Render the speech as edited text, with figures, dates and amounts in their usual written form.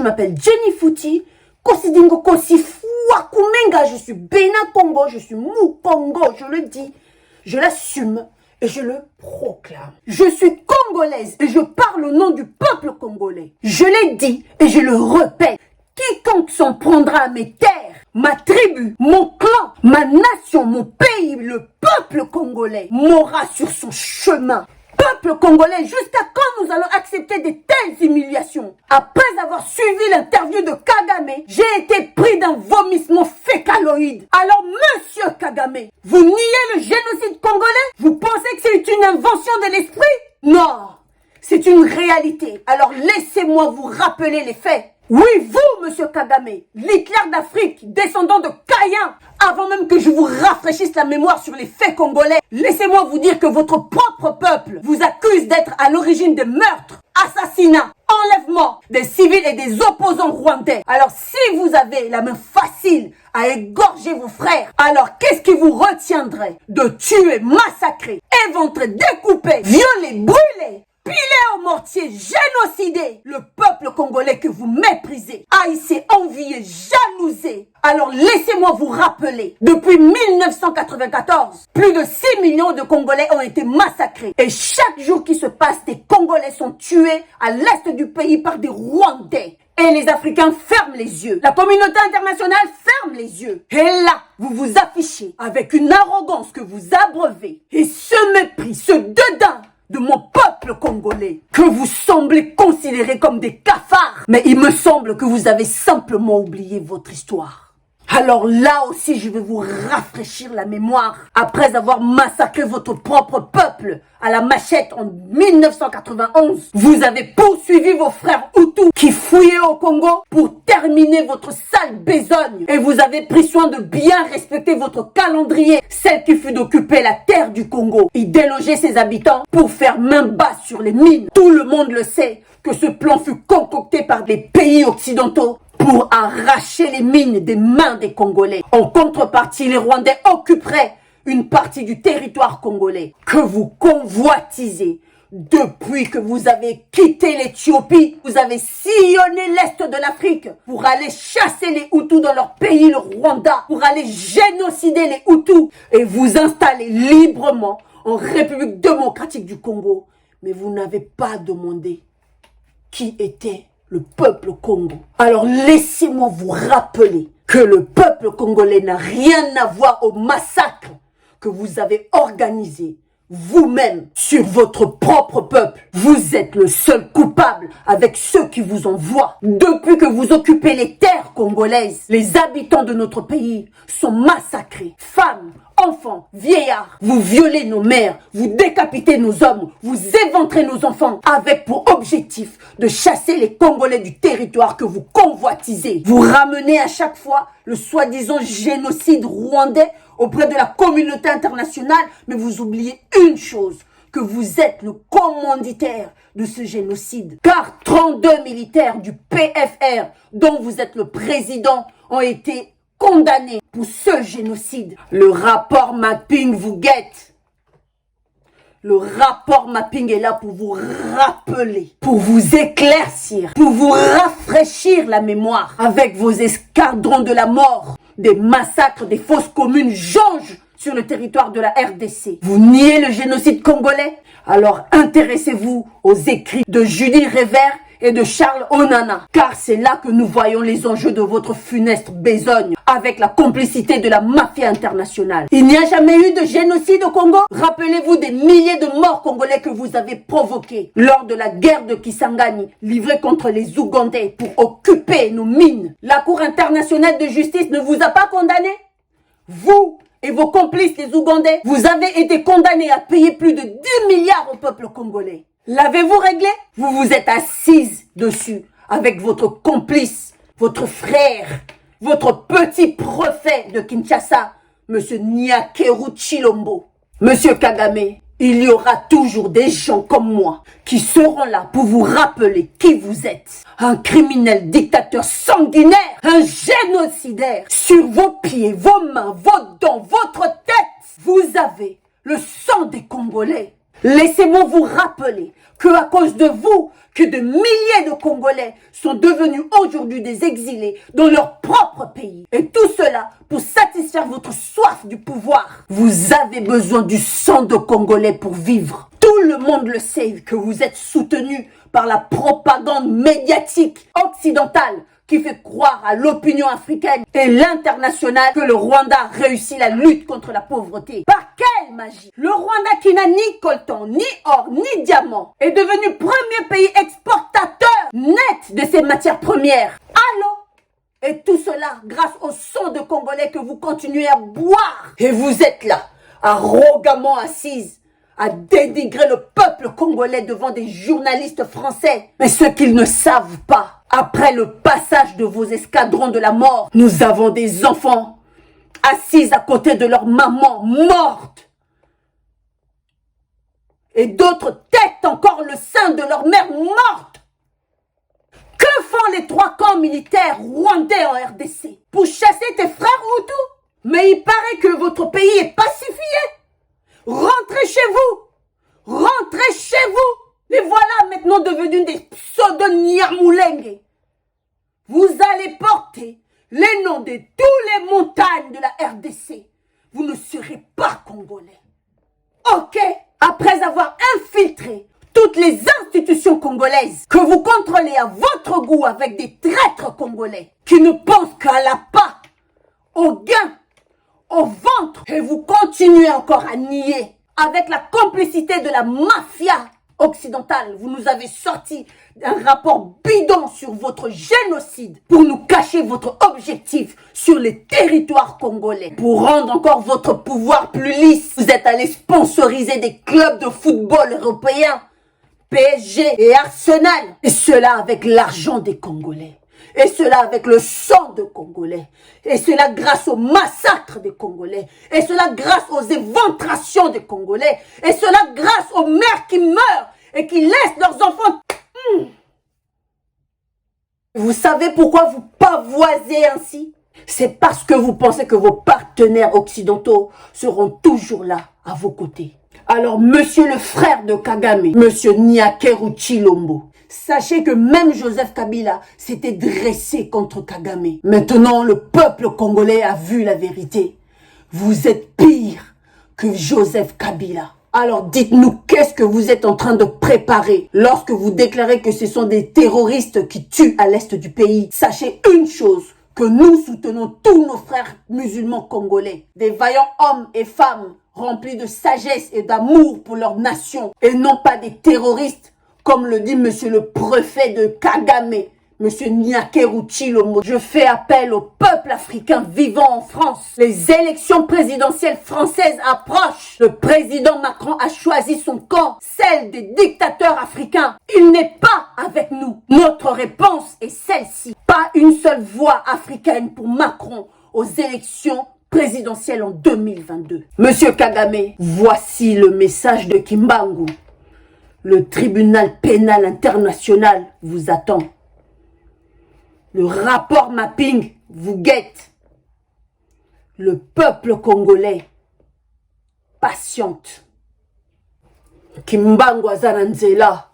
je m'appelle Jenny Fouti. Kosidingo Kosifua Kumenga, je suis Bénin Congo, je suis Mou Congo, je le dis, je l'assume et je le proclame. Je suis congolaise et je parle au nom du peuple congolais. Je l'ai dit et je le répète. Quiconque s'en prendra à mes terres, ma tribu, mon clan, ma nation, mon pays, le peuple congolais m'aura sur son chemin. Peuple congolais, jusqu'à quand nous allons accepter de telles humiliations? Après avoir suivi l'interview de Kagame, j'ai été pris d'un vomissement fécaloïde. Alors, monsieur Kagame, vous niez le génocide congolais? Vous pensez que c'est une invention de l'esprit? Non, c'est une réalité. Alors, laissez-moi vous rappeler les faits. Oui, vous, monsieur Kagame, l'Hitler d'Afrique, descendant de Caïn, avant même que je vous rafraîchisse la mémoire sur les faits congolais, laissez-moi vous dire que votre propre peuple vous accuse d'être à l'origine des meurtres, assassinats, enlèvements des civils et des opposants rwandais. Alors, si vous avez la main facile à égorger vos frères, alors qu'est-ce qui vous retiendrait de tuer, massacrer, éventrer, découper, violer, brûler, pilé au mortier, génocider le peuple congolais que vous méprisez, haïssez, enviez, jalousez? Alors laissez-moi vous rappeler, depuis 1994, plus de 6 millions de Congolais ont été massacrés. Et chaque jour qui se passe, des Congolais sont tués à l'est du pays par des Rwandais. Et les Africains ferment les yeux. La communauté internationale ferme les yeux. Et là, vous vous affichez avec une arrogance que vous abreuvez. Et ce mépris, ce dédain de mon peuple congolais, que vous semblez considérer comme des cafards. Mais il me semble que vous avez simplement oublié votre histoire. Alors là aussi, je vais vous rafraîchir la mémoire. Après avoir massacré votre propre peuple à la machette en 1991, vous avez poursuivi vos frères Hutus qui fouillaient au Congo pour terminer votre sale besogne. Et vous avez pris soin de bien respecter votre calendrier, celle qui fut d'occuper la terre du Congo et déloger ses habitants pour faire main basse sur les mines. Tout le monde le sait que ce plan fut concocté par les pays occidentaux pour arracher les mines des mains des Congolais. En contrepartie, les Rwandais occuperaient une partie du territoire congolais que vous convoitisez. Depuis que vous avez quitté l'Éthiopie, vous avez sillonné l'Est de l'Afrique pour aller chasser les Hutus dans leur pays, le Rwanda, pour aller génocider les Hutus et vous installer librement en République démocratique du Congo. Mais vous n'avez pas demandé qui était le peuple Congo. Alors laissez-moi vous rappeler que le peuple congolais n'a rien à voir au massacre que vous avez organisé vous-même sur votre propre peuple. Vous êtes le seul coupable avec ceux qui vous envoient. Depuis que vous occupez les terres congolaises, les habitants de notre pays sont massacrés. Femmes, enfants, vieillards, vous violez nos mères, vous décapitez nos hommes, vous éventrez nos enfants avec pour objectif de chasser les Congolais du territoire que vous convoitisez. Vous ramenez à chaque fois le soi-disant génocide rwandais auprès de la communauté internationale, mais vous oubliez une chose, que vous êtes le commanditaire de ce génocide. Car 32 militaires du PFR, dont vous êtes le président, ont été condamnés pour ce génocide. Le rapport mapping vous guette. Le rapport mapping est là pour vous rappeler, pour vous éclaircir, pour vous rafraîchir la mémoire avec vos escadrons de la mort, des massacres, des fausses communes jonchent sur le territoire de la RDC. Vous niez le génocide congolais? Alors intéressez-vous aux écrits de Julie Révert et de Charles Onana, car c'est là que nous voyons les enjeux de votre funeste besogne, avec la complicité de la mafia internationale. Il n'y a jamais eu de génocide au Congo? Rappelez-vous des milliers de morts congolais que vous avez provoqués lors de la guerre de Kisangani, livrée contre les Ougandais pour occuper nos mines. La Cour internationale de justice ne vous a pas condamné? Vous et vos complices les Ougandais, vous avez été condamnés à payer plus de 10 milliards au peuple congolais. L'avez-vous réglé? Vous vous êtes assise dessus avec votre complice, votre frère, votre petit préfet de Kinshasa, Monsieur Nyakeru Chilombo. Monsieur Kagame, il y aura toujours des gens comme moi qui seront là pour vous rappeler qui vous êtes. Un criminel dictateur sanguinaire, un génocidaire. Sur vos pieds, vos mains, vos dents, votre tête, vous avez le sang des Congolais. Laissez-moi vous rappeler que à cause de vous, que de milliers de Congolais sont devenus aujourd'hui des exilés dans leur propre pays. Et tout cela pour satisfaire votre soif du pouvoir. Vous avez besoin du sang de Congolais pour vivre. Tout le monde le sait que vous êtes soutenu par la propagande médiatique occidentale qui fait croire à l'opinion africaine et l'international que le Rwanda réussit la lutte contre la pauvreté. Par quelle magie? Le Rwanda qui n'a ni coltan, ni or, ni diamant est devenu premier pays exportateur net de ces matières premières. Allô? Et tout cela grâce au sang de Congolais que vous continuez à boire. Et vous êtes là, arrogamment assises, à dénigrer le peuple congolais devant des journalistes français. Mais ce qu'ils ne savent pas, après le passage de vos escadrons de la mort, nous avons des enfants assis à côté de leur maman morte. Et d'autres têtent encore le sein de leur mère morte. Que font les 3 camps militaires rwandais en RDC pour chasser tes frères Hutus? Mais il paraît que votre pays est pacifié. Rentrez chez vous. Rentrez chez vous. Les voilà maintenant devenus des pseudo-Nyamulenge. Vous allez porter les noms de toutes les montagnes de la RDC. Vous ne serez pas Congolais. Ok? Après avoir infiltré toutes les institutions congolaises que vous contrôlez à votre goût avec des traîtres congolais qui ne pensent qu'à la l'appât, au gain, au ventre, et vous continuez encore à nier avec la complicité de la mafia occidentale. Vous nous avez sorti un rapport bidon sur votre génocide pour nous cacher votre objectif sur les territoires congolais. Pour rendre encore votre pouvoir plus lisse, vous êtes allé sponsoriser des clubs de football européens, PSG et Arsenal. Et cela avec l'argent des Congolais. Et cela avec le sang de Congolais. Et cela grâce au massacre des Congolais. Et cela grâce aux éventrations des Congolais. Et cela grâce aux mères qui meurent et qui laissent leurs enfants. Vous savez pourquoi vous pavoisez ainsi? C'est parce que vous pensez que vos partenaires occidentaux seront toujours là, à vos côtés. Alors, monsieur le frère de Kagame, monsieur Nyakeru Chilombo, sachez que même Joseph Kabila s'était dressé contre Kagame. Maintenant, le peuple congolais a vu la vérité. Vous êtes pire que Joseph Kabila. Alors dites-nous, qu'est-ce que vous êtes en train de préparer lorsque vous déclarez que ce sont des terroristes qui tuent à l'est du pays? Sachez une chose, que nous soutenons tous nos frères musulmans congolais, des vaillants hommes et femmes remplis de sagesse et d'amour pour leur nation, et non pas des terroristes, comme le dit monsieur le préfet de Kagame, monsieur Nyakeru Chilombo. Je fais appel au peuple africain vivant en France. Les élections présidentielles françaises approchent. Le président Macron a choisi son camp, celle des dictateurs africains. Il n'est pas avec nous. Notre réponse est celle-ci. Pas une seule voix africaine pour Macron aux élections présidentielles en 2022. Monsieur Kagame, voici le message de Kimbangu. Le tribunal pénal international vous attend. Le rapport mapping vous guette. Le peuple congolais patiente. Kimbangu aza na nzela.